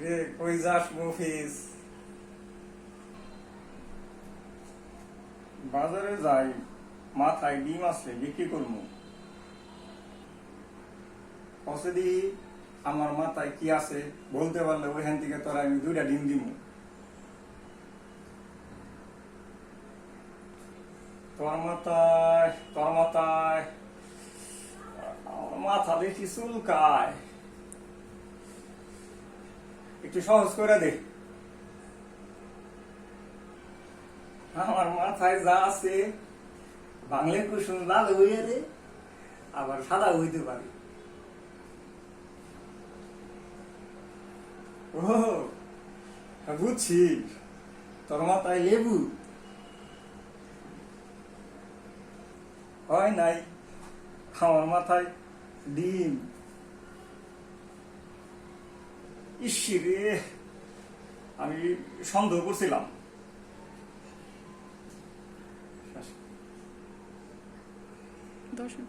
রে কই যাস মফিজ? বাজারে যাই, মাথায় ডিম আছে বিক্রি করবো। কসে আমার মাথায় কি আছে বলতে পারলে ওইখান থেকে তোরা আমি 2টা ডিম দিব। তোর মাথায় আমার মাথা দেখি চুলকায়, একটু সহজ করে দে। আমার মাথায় যা আছে বাংলা কুসুম লাল হইয়া রে, আবার সাদা হইতে পারে। ও বুঝছি, তোর মাথায় লেবু হয় নাই, আমার মাথায় ডিম। ইসি রে, আমি সন্দেহ করছিলাম। দর্শন